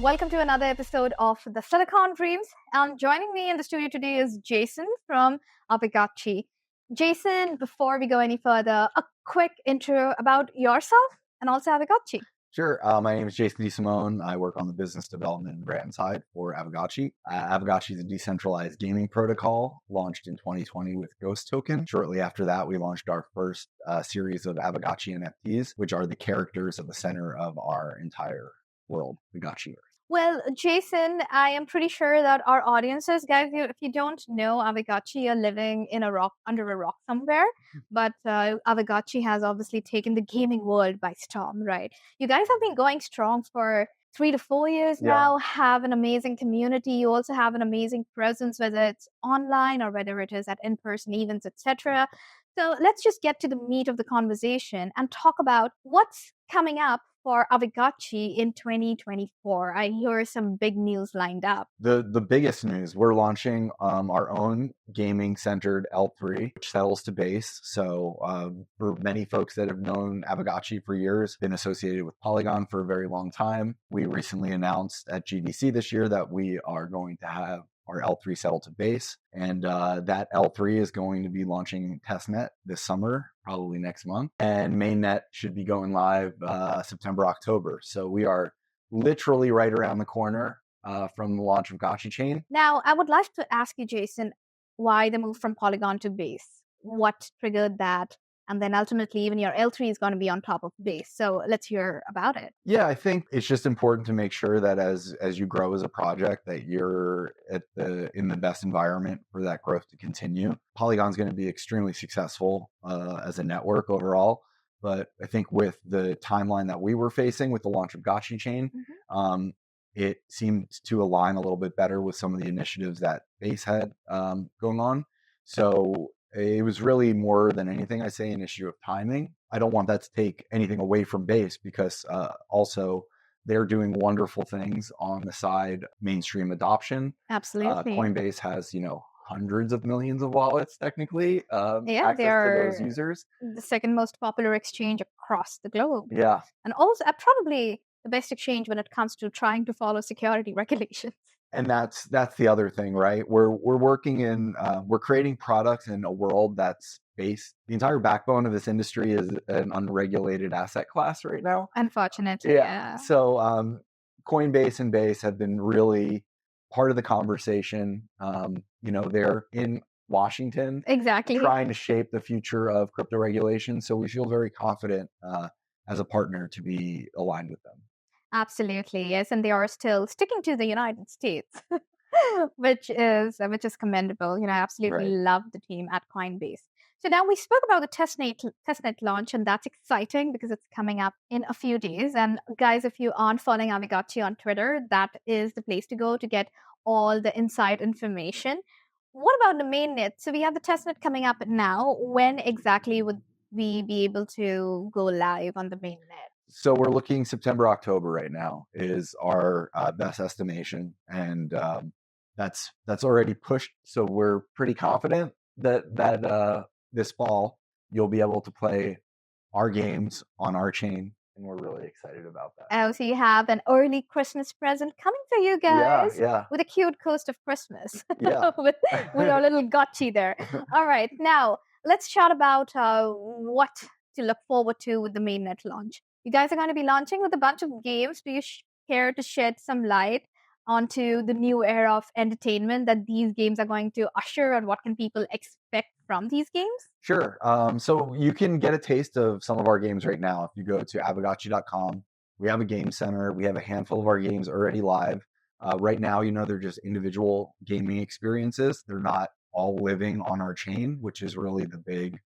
Welcome to another episode of the Silicon Dreams. And joining me in the studio today is Jason from Aavegotchi. Jason, before we go any further, a quick intro about yourself and also Aavegotchi. Sure. My name is Jason Desimone. I work on the business development and brand side for Aavegotchi. Aavegotchi is a decentralized gaming protocol launched in 2020 with Ghost Token. Shortly after that, we launched our first series of Aavegotchi NFTs, which are the characters at the center of our entire world, the Gotchi. Well, Jason, I am pretty sure that our audiences, guys, if you don't know Aavegotchi, you're living in under a rock somewhere. But Aavegotchi has obviously taken the gaming world by storm, right? You guys have been going strong for 3 to 4 years now, have an amazing community. You also have an amazing presence, whether it's online or whether it is at in-person events, etc. So let's just get to the meat of the conversation and talk about what's coming up for Aavegotchi in 2024. I hear some big news lined up. The biggest news, we're launching our own gaming-centered L3, which settles to base. So for many folks that have known Aavegotchi for years, been associated with Polygon for a very long time, we recently announced at GDC this year that we are going to have our L3 settle to base. And that L3 is going to be launching Testnet this summer, probably next month. And Mainnet should be going live September, October. So we are literally right around the corner from the launch of Gotchi Chain. Now, I would like to ask you, Jason, why the move from Polygon to base? What triggered that? And then ultimately, even your L3 is going to be on top of base. So let's hear about it. Yeah, I think it's just important to make sure that as you grow as a project, that you're in the best environment for that growth to continue. Polygon's going to be extremely successful as a network overall. But I think with the timeline that we were facing with the launch of Gotchi Chain, it seemed to align a little bit better with some of the initiatives that Base had going on. So it was really more than anything, I say, an issue of timing. I don't want that to take anything away from Base because also they're doing wonderful things on the side, mainstream adoption. Absolutely. Coinbase has, hundreds of millions of wallets technically. Yeah, they are to those users. The second most popular exchange across the globe. Yeah. And also probably the best exchange when it comes to trying to follow security regulations. And that's the other thing, right? We're working in, we're creating products in a world that's based. The entire backbone of this industry is an unregulated asset class right now. Unfortunately, yeah. So Coinbase and Base have been really part of the conversation. They're in Washington, exactly, trying to shape the future of crypto regulation. So we feel very confident as a partner to be aligned with them. Absolutely, yes, and they are still sticking to the United States, which is commendable. I absolutely love the team at Coinbase. So now we spoke about the testnet launch, and that's exciting because it's coming up in a few days. And guys, if you aren't following Aavegotchi on Twitter, that is the place to go to get all the inside information. What about the mainnet? So we have the testnet coming up now. When exactly would we be able to go live on the mainnet? So we're looking September, October right now is our best estimation. And that's already pushed. So we're pretty confident that this fall you'll be able to play our games on our chain. And we're really excited about that. Oh, so you have an early Christmas present coming for you guys. Yeah. With a cute coast of Christmas. Yeah. with our little Gotchi there. All right. Now, let's chat about what to look forward to with the mainnet launch. You guys are going to be launching with a bunch of games. Do you care to shed some light onto the new era of entertainment that these games are going to usher, and what can people expect from these games? Sure. So you can get a taste of some of our games right now. If you go to Aavegotchi.com, we have a game center. We have a handful of our games already live. Right now, they're just individual gaming experiences. They're not all living on our chain, which is really the big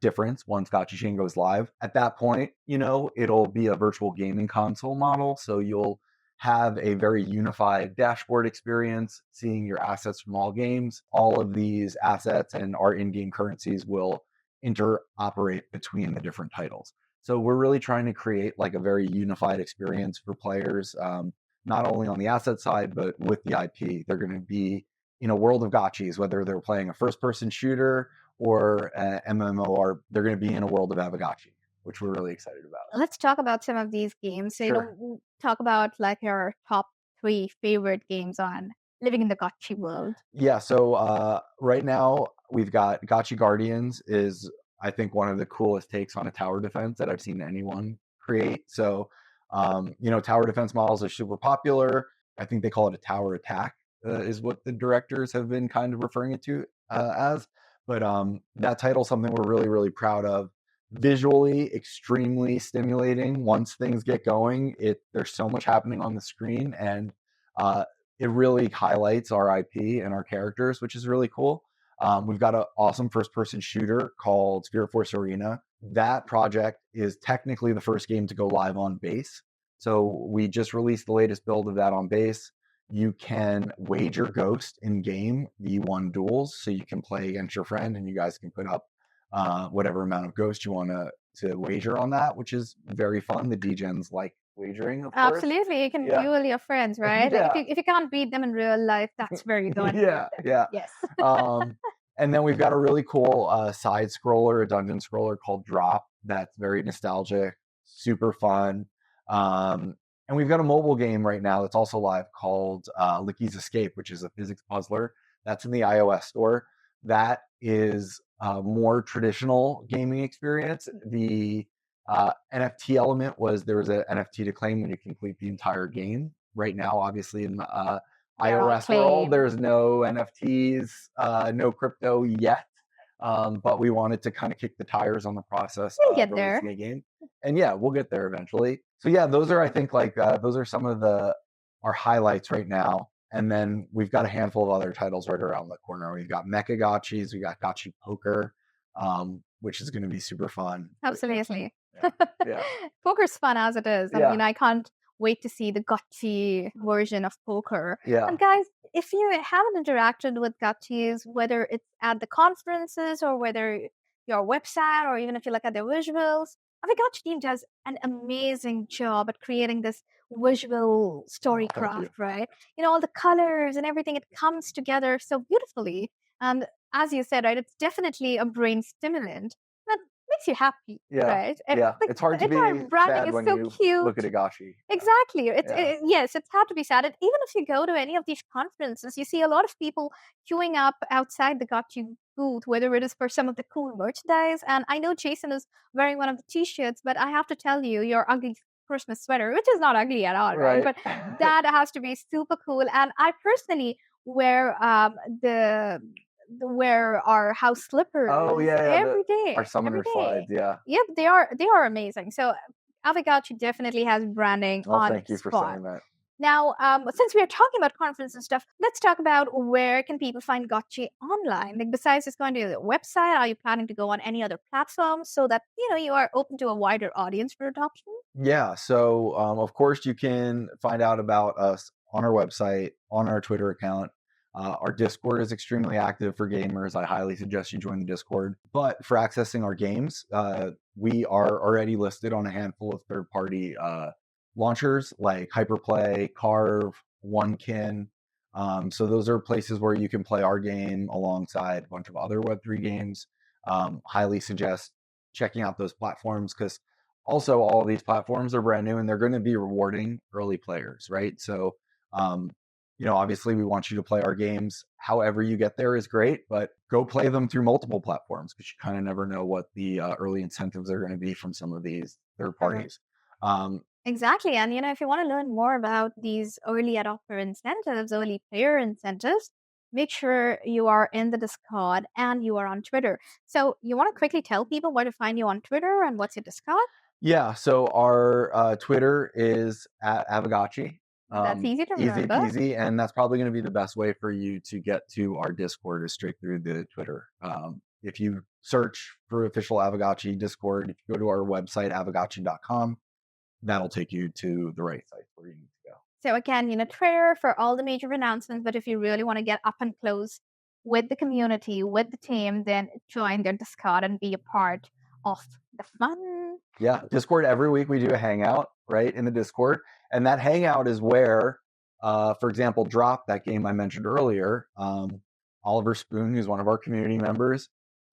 difference once Gotchi Chain goes live. At that point, it'll be a virtual gaming console model. So you'll have a very unified dashboard experience, seeing your assets from all games. All of these assets and our in-game currencies will interoperate between the different titles. So we're really trying to create like a very unified experience for players, not only on the asset side, but with the IP. They're going to be in a world of gotchis, whether they're playing a first-person shooter or MMO, or they're going to be in a world of Aavegotchi, which we're really excited about. Let's talk about some of these games. So, Sure. talk about like your top 3 favorite games on living in the gotchi world? Yeah, so right now we've got Gotchi Guardians is I think one of the coolest takes on a tower defense that I've seen anyone create. So tower defense models are super popular. I think they call it a tower attack, is what the directors have been kind of referring it to as. But that title is something we're really, really proud of. Visually, extremely stimulating. Once things get going, there's so much happening on the screen, and uh, it really highlights our IP and our characters, which is really cool. We've got an awesome first-person shooter called Spirit Force Arena. That project is technically the first game to go live on base. So we just released the latest build of that on base. You can wager Ghost in game V1 duels, so you can play against your friend, and you guys can put up whatever amount of Ghost you want to wager on that, which is very fun. The DGens like wagering, of course. Absolutely, you can Yeah. duel your friends, right? Like Yeah. if you can't beat them in real life, that's where you go and Yeah, beat them. yeah. Yes. And then we've got a really cool side scroller, a dungeon scroller called Drop that's very nostalgic, super fun. And we've got a mobile game right now that's also live called Licky's Escape, which is a physics puzzler. That's in the iOS store. That is a more traditional gaming experience. The NFT element was there was an NFT to claim when you complete the entire game. Right now, obviously, in the iOS world, there's no NFTs, no crypto yet. But we wanted to kind of kick the tires on the process We'll of get there. releasing a game. And yeah, we'll get there eventually. So yeah, those are, I think, like those are some of our highlights right now. And then we've got a handful of other titles right around the corner. We've got Mecha Gotchis, we got Gotchi Poker, which is going to be super fun. Absolutely. Yeah. Poker's fun as it is. Yeah. I mean, I can't wait to see the gotchi version of poker. Yeah. And guys, if you haven't interacted with gotchis, whether it's at the conferences or whether your website or even if you look at their visuals, Aavegotchi team does an amazing job at creating this visual storycraft, right? All the colors and everything, it comes together so beautifully. And as you said, right, it's definitely a brain stimulant that makes you happy, right? Yeah, it's hard to be sad when you cute. look at a gotchi. Exactly. Yes, it's hard to be sad. And even if you go to any of these conferences, you see a lot of people queuing up outside the gotchi booth, whether it is for some of the cool merchandise. And I know Jason is wearing one of the t-shirts, but I have to tell you, your ugly Christmas sweater, which is not ugly at all, right? But that has to be super cool. And I personally wear wear our house slippers every day. Our summoner slides, yeah. Yep, they are amazing. So Aavegotchi definitely has branding on thank you for saying that. Now, since we are talking about conference and stuff, let's talk about where can people find Gotchi online? Like besides just going to the website, are you planning to go on any other platforms so that you are open to a wider audience for adoption? Yeah, so of course you can find out about us on our website, on our Twitter account. Our Discord is extremely active for gamers. I highly suggest you join the Discord. But for accessing our games, we are already listed on a handful of third-party launchers like Hyperplay, Carve, OneKin. So those are places where you can play our game alongside a bunch of other Web3 games. Highly suggest checking out those platforms because also all of these platforms are brand new and they're going to be rewarding early players, right? So obviously we want you to play our games. However you get there is great, but go play them through multiple platforms because you kind of never know what the early incentives are going to be from some of these third parties. Exactly. And, if you want to learn more about these early adopter incentives, early player incentives, make sure you are in the Discord and you are on Twitter. So you want to quickly tell people where to find you on Twitter and what's your Discord? Yeah. So our Twitter is at Aavegotchi. That's easy to remember. Easy peasy, and that's probably going to be the best way for you to get to our Discord is straight through the Twitter. If you search for official Aavegotchi Discord, if you go to our website, aavegotchi.com, that'll take you to the right site where you need to go. So again, Twitter for all the major announcements, but if you really want to get up and close with the community, with the team, then join their Discord and be a part of the fun. Yeah, Discord, every week we do a hangout, right, in the Discord. And that hangout is where, for example, Drop, that game I mentioned earlier, Oliver Spoon, who's one of our community members,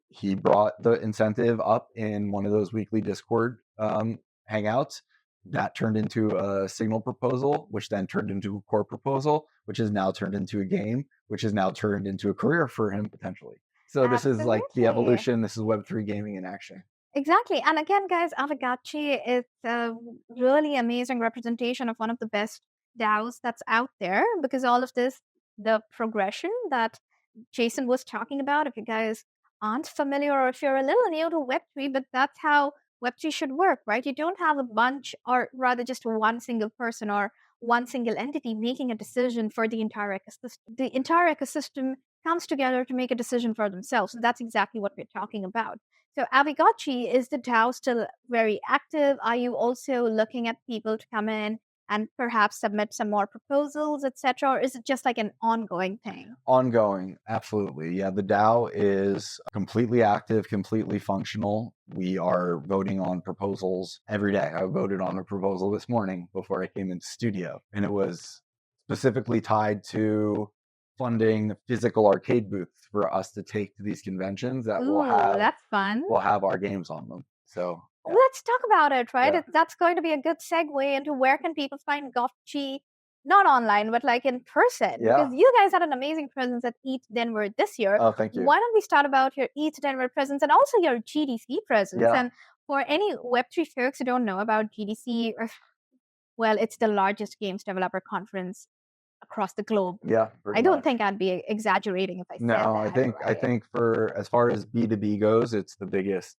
he brought the incentive up in one of those weekly Discord hangouts. That turned into a signal proposal, which then turned into a core proposal, which is now turned into a game, which is now turned into a career for him potentially. So this is like the Absolutely. evolution. This is Web3 gaming in action. Exactly. And again, guys, Aavegotchi is a really amazing representation of one of the best DAOs that's out there, because all of this, the progression that Jason was talking about, if you guys aren't familiar or if you're a little new to Web3, but that's how Web3 should work, right? You don't have a bunch, or rather just one single person or one single entity making a decision for the entire ecosystem. The entire ecosystem comes together to make a decision for themselves. So that's exactly what we're talking about. So Aavegotchi, is the DAO still very active? Are you also looking at people to come in and perhaps submit some more proposals, etc., or is it just like an ongoing thing? Ongoing, absolutely. Yeah, the DAO is completely active, completely functional. We are voting on proposals every day. I voted on a proposal this morning before I came into studio, and it was specifically tied to funding physical arcade booths for us to take to these conventions that Ooh, that's fun. will have our games on them. So yeah. Let's talk about it, right? Yeah. That's going to be a good segue into where can people find Gotchi, not online, but like in person. Yeah. Because you guys had an amazing presence at ETH Denver this year. Oh, thank you. Why don't we start about your ETH Denver presence and also your GDC presence? Yeah. And for any Web3 folks who don't know about GDC, well, it's the largest games developer conference across the globe. Yeah, I don't think I'd be exaggerating if I said that. No, I think for as far as B2B goes, it's the biggest,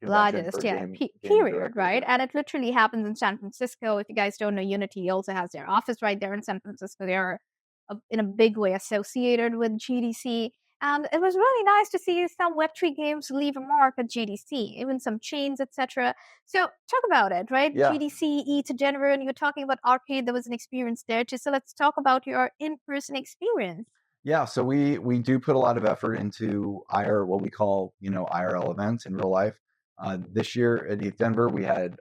largest, yeah, game period, directors, right? yeah. And it literally happens in San Francisco. If you guys don't know, Unity also has their office right there in San Francisco. They are in a big way associated with GDC. And it was really nice to see some Web3 games leave a mark at GDC, even some chains, etc. So talk about it, right? Yeah. GDC, ETH Denver, and you're talking about arcade. There was an experience there too. So let's talk about your in-person experience. Yeah, so we do put a lot of effort into what we call IRL events in real life. This year at ETH Denver, we had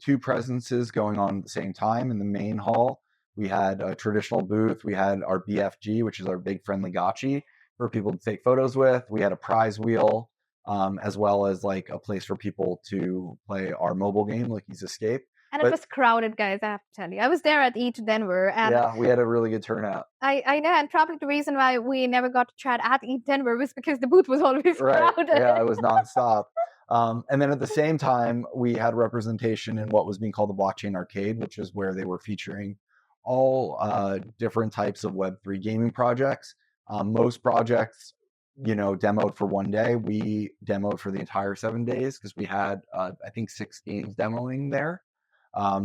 2 presences going on at the same time in the main hall. We had a traditional booth. We had our BFG, which is our big friendly gotchi for people to take photos with. We had a prize wheel, as well as like a place for people to play our mobile game, Lucky's Escape. And it was crowded, guys, I have to tell you. I was there at ETH Denver. And yeah, we had a really good turnout. I know, and probably the reason why we never got to chat at ETH Denver was because the booth was always crowded. Yeah, it was nonstop. And then at the same time, we had representation in what was being called the Blockchain Arcade, which is where they were featuring all different types of Web3 gaming projects. Most projects, demoed for one day. We demoed for the entire 7 days because we had, I think, 6 games demoing there.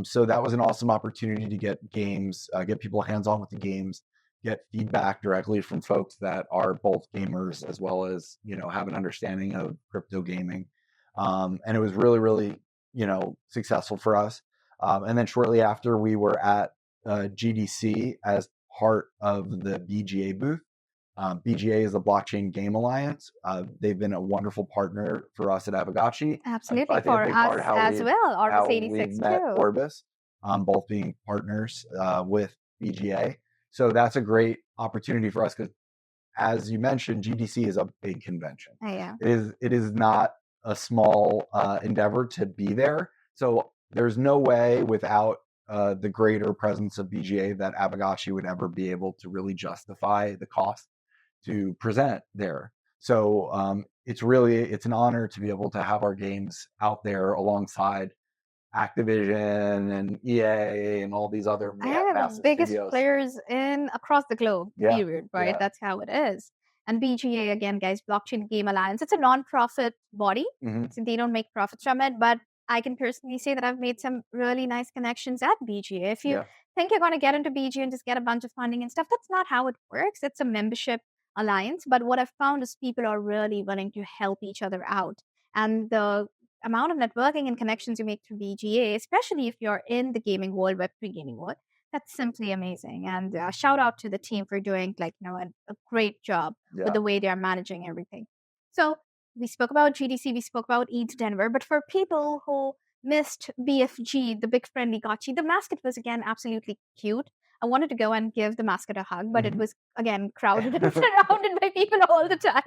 So that was an awesome opportunity to get games, get people hands-on with the games, get feedback directly from folks that are both gamers as well as, have an understanding of crypto gaming. And it was really, really, successful for us. And then shortly after, we were at GDC as part of the BGA booth. BGA is the Blockchain Game Alliance. They've been a wonderful partner for us at Aavegotchi. Absolutely, for us as well. Orbis 86 met too. Orbis, both being partners with BGA. So that's a great opportunity for us because, as you mentioned, GDC is a big convention. Yeah. It is not a small endeavor to be there. So there's no way without the greater presence of BGA that Aavegotchi would ever be able to really justify the cost to present there. So it's an honor to be able to have our games out there alongside Activision and EA and all these other massive biggest studios. Players across the globe, period, right? Yeah. That's how it is. And BGA, again, guys, Blockchain Game Alliance, it's a non-profit body. So they don't make profits from it, but I can personally say that I've made some really nice connections at BGA. If you think you're going to get into BGA and just get a bunch of funding and stuff, that's not how it works. It's a membership alliance. But what I've found is people are really willing to help each other out. And the amount of networking and connections you make through BGA, especially if you're in the gaming world, Web3 gaming world, that's simply amazing. And shout out to the team for doing a great job with the way they are managing everything. So we spoke about GDC, we spoke about ETH Denver, but for people who missed BFG, the big friendly gotchi, the mascot was again absolutely cute. I wanted to go and give the mascot a hug, but it Mhm. was again crowded and surrounded by people all the time.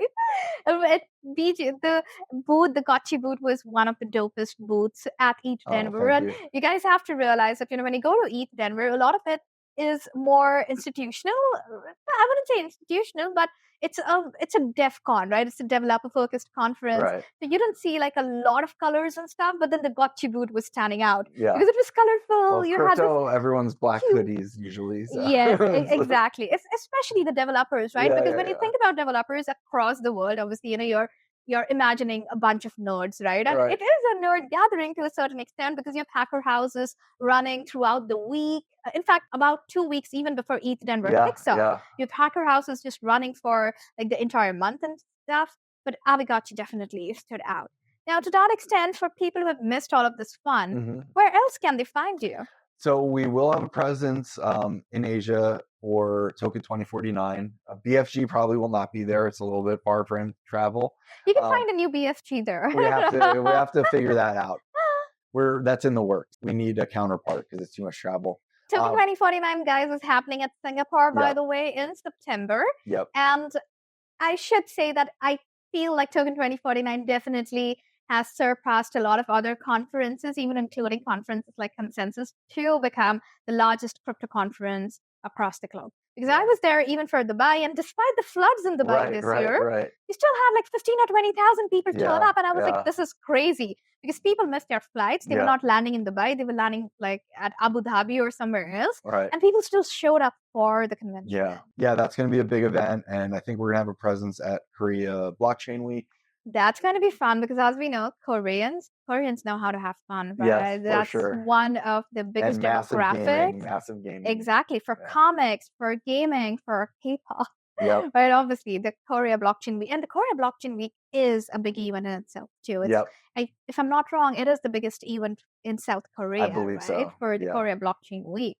At the Gotchi booth was one of the dopest booths at Eat Oh, Denver. thank And you. you guys have to realize that, when you go to Eat Denver, a lot of it is more institutional. I wouldn't say institutional, but it's a DEF con, right? It's a developer focused conference. Right. So you don't see like a lot of colors and stuff, but then the Gotchi booth was standing out Yeah. because it was colorful. Well, You had this crypto, everyone's black cute. hoodies usually. So. Yes, So- exactly. Especially the developers, right? Yeah, Because yeah, when you yeah. think about developers across the world, obviously, you're imagining a bunch of nerds, right? And Right. it is a nerd gathering to a certain extent because you have hacker houses running throughout the week. In fact, about 2 weeks even before ETH Denver Yeah, kicks off, yeah. you have hacker houses just running for like the entire month and stuff. But Aavegotchi definitely stood out. Now, to that extent, for people who have missed all of this fun, Mhm. where else can they find you? So we will have a presence in Asia for Token 2049. BFG probably will not be there. It's a little bit far for him to travel. You can find a new BFG there. We have to figure that out. That's in the works. We need a counterpart because it's too much travel. Token 2049, guys, is happening at Singapore, by Yep. the way, in September. Yep. And I should say that I feel like Token 2049 definitely has surpassed a lot of other conferences, even including conferences like Consensus, to become the largest crypto conference across the globe. Because I was there even for Dubai, and despite the floods in Dubai this year, Right. you still had like 15 or 20,000 people turn Yeah, up. And I was yeah. like, this is crazy. Because people missed their flights. They were Yeah. not landing in Dubai. They were landing like at Abu Dhabi or somewhere else. Right. And people still showed up for the convention. Yeah, that's going to be a big event. And I think we're going to have a presence at Korea Blockchain Week. That's going to be fun because, as we know, Koreans know how to have fun, right? Yes, for That's sure. one of the biggest And massive demographics. massive gaming. Exactly. For Yeah. comics, for gaming, for K-pop. Yep. Right, obviously, the Korea Blockchain Week. And the Korea Blockchain Week is a big event in itself, too. It's, Yep. if I'm not wrong, it is the biggest event in South Korea, I believe right? so. For the Yeah. Korea Blockchain Week.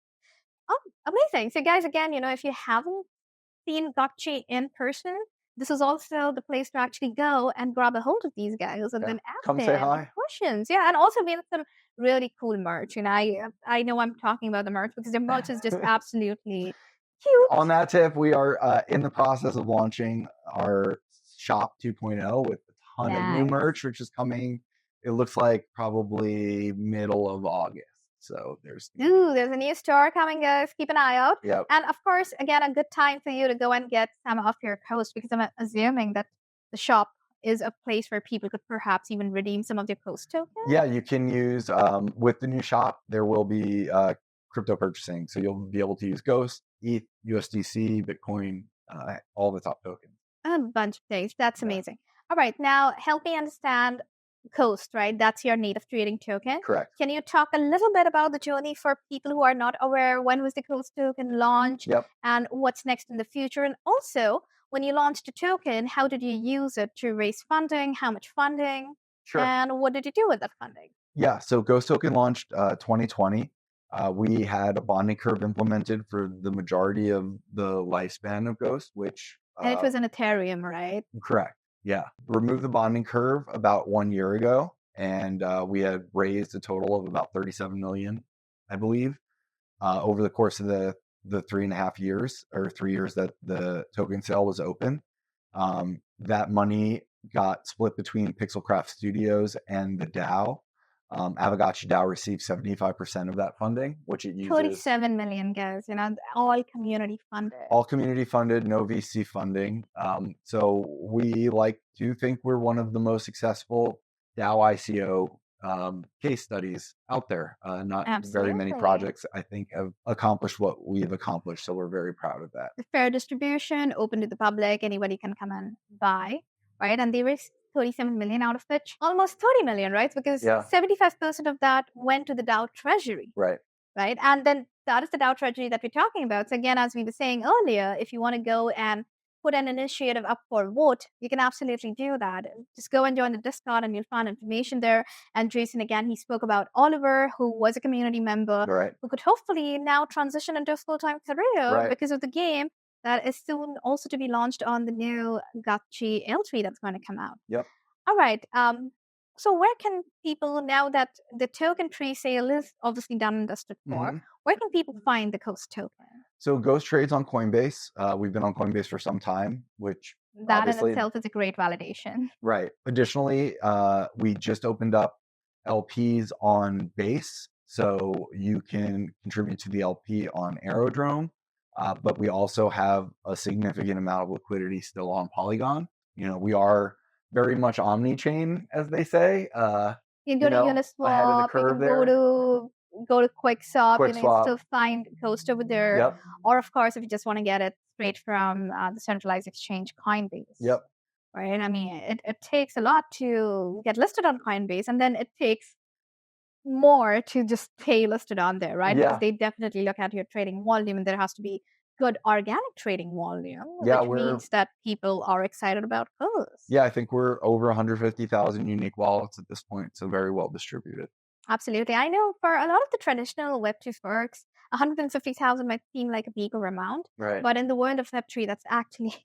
Oh, amazing. So, guys, again, if you haven't seen Gotchi in person, this is also the place to actually go and grab a hold of these guys and Yeah. then ask Come them say hi. questions. Yeah, and also we have some really cool merch. And I know I'm talking about the merch because the merch is just absolutely cute. On that tip, we are in the process of launching our shop 2.0 with a ton of new Nice. merch, which is coming. It looks like probably middle of August. So there's a new store coming, guys. Keep an eye out. Yep. And of course, again, a good time for you to go and get some of your coast because I'm assuming that the shop is a place where people could perhaps even redeem some of their coast tokens. Yeah, you can use with the new shop. There will be crypto purchasing, so you'll be able to use Ghost, ETH, USDC, Bitcoin, all the top tokens. A bunch of things. That's Yeah. amazing. All right, now help me understand Coast, right? That's your native trading token. Correct. Can you talk a little bit about the journey for people who are not aware? When was the Coast token launched? Yep. And what's next in the future? And also, when you launched the token, how did you use it to raise funding? How much funding? Sure. And what did you do with that funding? Yeah, so Ghost Token launched 2020. We had a bonding curve implemented for the majority of the lifespan of Ghost, which And it was an Ethereum, right? correct. Yeah, removed the bonding curve about 1 year ago, and we had raised a total of about 37 million, I believe, over the course of the 3.5 years or 3 years that the token sale was open. That money got split between Pixelcraft Studios and the DAO. Aavegotchi DAO received 75% of that funding, which it uses 37 million, guys. All community funded. all community funded, no VC funding. So we like to think we're one of the most successful DAO ICO case studies out there. Not very many Absolutely. projects, I think, have accomplished what we've accomplished. So we're very proud of that. The fair distribution, open to the public, anybody can come and buy, right? And they raised 37 million, out of which almost 30 million, right? Because Yeah. 75% of that went to the DAO treasury, Right. right? And then that is the DAO treasury that we're talking about. So again, as we were saying earlier, if you want to go and put an initiative up for vote, you can absolutely do that. Just go and join the Discord and you'll find information there. And Jason, again, he spoke about Oliver, who was a community member, Right. who could hopefully now transition into a full-time career Right. because of the game that is soon also to be launched on the new Gotchi L3 that's going to come out. Yep. All right. So where can people, now that the token pre-sale is obviously done and dusted for, Mhm. where can people find the Ghost token? So Ghost trades on Coinbase. We've been on Coinbase for some time, which That in obviously, itself is a great validation. right. Additionally, we just opened up LPs on Base, so you can contribute to the LP on Aerodrome. But we also have a significant amount of liquidity still on Polygon. We are very much omni-chain, as they say. You can go to Ahead of the Uniswap, you curve can there. go to QuickSwap, Quick you can swap. still find Ghost over there. Yep. Or of course, if you just want to get it straight from the centralized exchange Coinbase. Yep. Right? I mean, it takes a lot to get listed on Coinbase, and then it takes more to just stay listed on there, right? Yeah. Because they definitely look at your trading volume, and there has to be good organic trading volume, Yeah, which means that people are excited about Ghost. Yeah, I think we're over 150,000 unique wallets at this point, so very well distributed. Absolutely. I know for a lot of the traditional Web2 works, 150,000 might seem like a bigger amount, Right. but in the world of Web3, that's actually,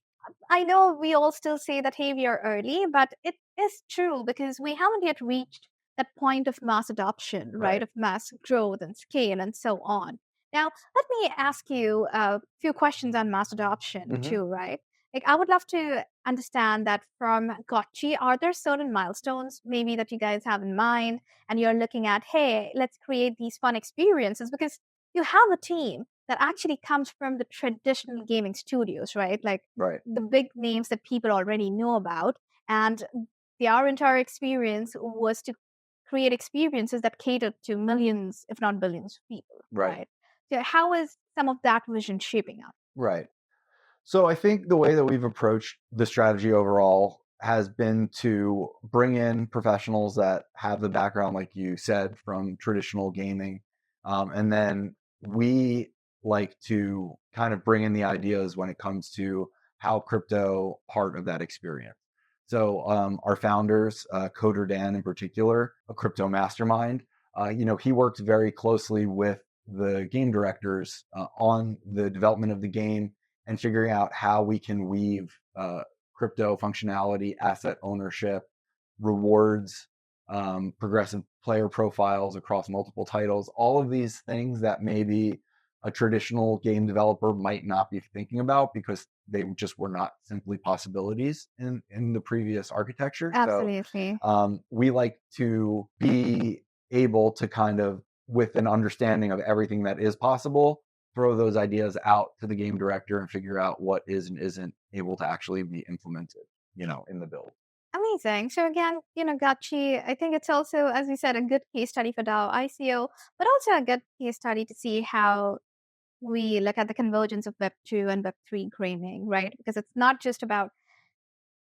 I know we all still say that, hey, we are early, but it is true because we haven't yet reached that point of mass adoption, right? Of mass growth and scale and so on. Now, let me ask you a few questions on mass adoption too, right? Like, I would love to understand that from Gotchi, are there certain milestones maybe that you guys have in mind and you're looking at, hey, let's create these fun experiences, because you have a team that actually comes from the traditional gaming studios, right? Like the big names that people already know about. And our entire experience was to create experiences that cater to millions, if not billions of people, right? So how is some of that vision shaping up? Right. So I think the way that we've approached the strategy overall has been to bring in professionals that have the background, like you said, from traditional gaming. And then we like to kind of bring in the ideas when it comes to how crypto part of that experience. So our founders, Coder Dan in particular, a crypto mastermind, he worked very closely with the game directors on the development of the game and figuring out how we can weave crypto functionality, asset ownership, rewards, progressive player profiles across multiple titles, all of these things that maybe a traditional game developer might not be thinking about because they just were not simply possibilities in the previous architecture. Absolutely. So we like to be able to kind of, with an understanding of everything that is possible, throw those ideas out to the game director and figure out what is and isn't able to actually be implemented, in the build. Amazing. So again, Gotchi, I think it's also, as we said, a good case study for DAO ICO, but also a good case study to see how we look at the convergence of Web2 and Web3 gaming, right? Because it's not just about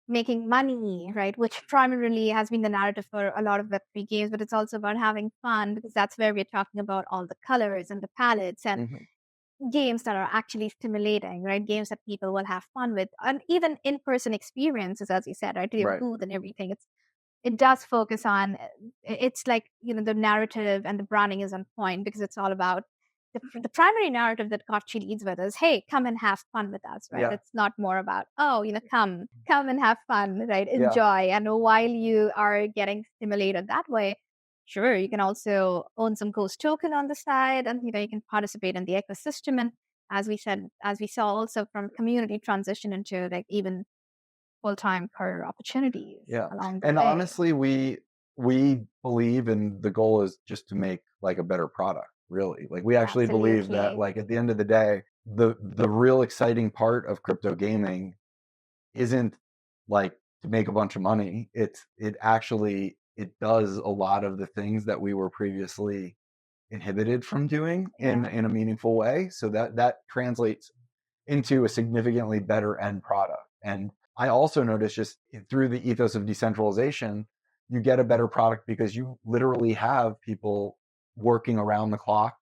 making money, right? Which primarily has been the narrative for a lot of Web3 games, but it's also about having fun, because that's where we're talking about all the colors and the palettes and games that are actually stimulating, right? Games that people will have fun with, and even in-person experiences, as you said, right? To your booth and everything. It does focus on, it's like, the narrative and the branding is on point, because it's all about the primary narrative that Kochi leads with is, hey, come and have fun with us, right? Yeah. It's not more about, oh, come and have fun, right? Enjoy. And while you are getting stimulated that way, sure, you can also own some Ghost token on the side, and you can participate in the ecosystem. And as we saw also from community transition into like even full-time career opportunities along the and way. Honestly, we believe, and the goal is just to make like a better product, really. Like we actually believe that, like, at the end of the day, the real exciting part of crypto gaming isn't like to make a bunch of money. It does a lot of the things that we were previously inhibited from doing in a meaningful way. So that translates into a significantly better end product. And I also noticed, just through the ethos of decentralization, you get a better product because you literally have people working around the clock,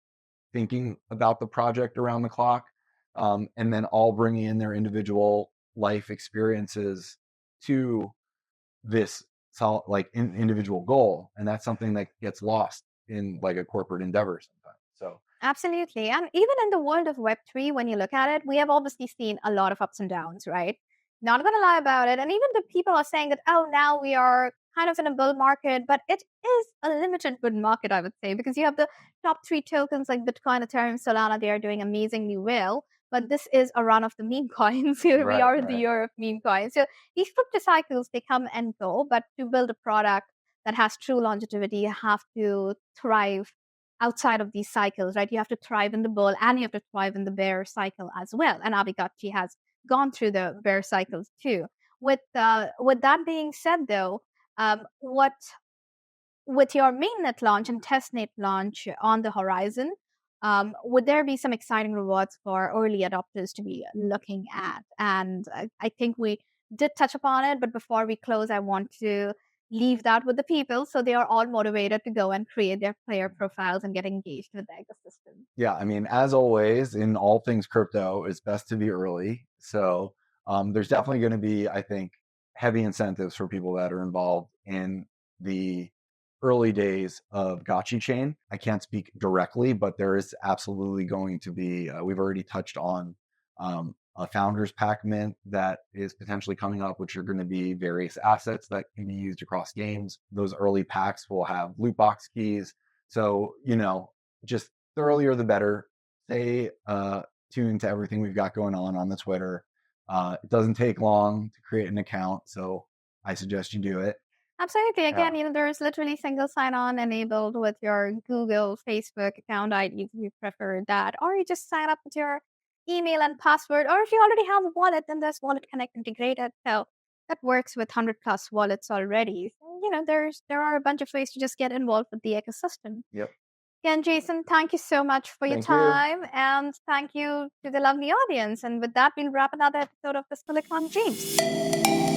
thinking about the project around the clock, and then all bringing in their individual life experiences to this individual goal. And that's something that gets lost in like a corporate endeavor sometimes. So absolutely. And even in the world of Web3, when you look at it, we have obviously seen a lot of ups and downs, right? Not gonna lie about it. And even the people are saying that, oh, now we are kind of in a bull market, but it is a limited bull market, I would say, because you have the top three tokens like Bitcoin, Ethereum, Solana. They are doing amazingly well. But this is a run of the meme coins. We Right, are in the right. year of meme coins. So these crypto cycles, they come and go. But to build a product that has true longevity, you have to thrive outside of these cycles, right? You have to thrive in the bull and you have to thrive in the bear cycle as well. And Aavegotchi has gone through the bear cycles too. With that being said, though, what with your mainnet launch and testnet launch on the horizon, would there be some exciting rewards for early adopters to be looking at? And I think we did touch upon it, but before we close, I want to leave that with the people so they are all motivated to go and create their player profiles and get engaged with the ecosystem. Yeah, I mean, as always, in all things crypto, it's best to be early. So there's definitely going to be, I think, heavy incentives for people that are involved in the early days of Gotchi Chain. I can't speak directly, but there is absolutely going to be, we've already touched on a founders pack mint that is potentially coming up, which are going to be various assets that can be used across games. Those early packs will have loot box keys. So, just the earlier the better. Stay tuned to everything we've got going on the Twitter. It doesn't take long to create an account, so I suggest you do it. Absolutely. Again, there's literally single sign-on enabled with your Google, Facebook account ID if you prefer that, or you just sign up with your email and password, or if you already have a wallet, then there's Wallet Connect integrated. So that works with 100 plus wallets already. So, there are a bunch of ways to just get involved with the ecosystem. Yep. Again, Jason, thank you so much for your Thank you. time, and thank you to the lovely audience. And with that, we'll wrap another episode of the Silicon Dreams.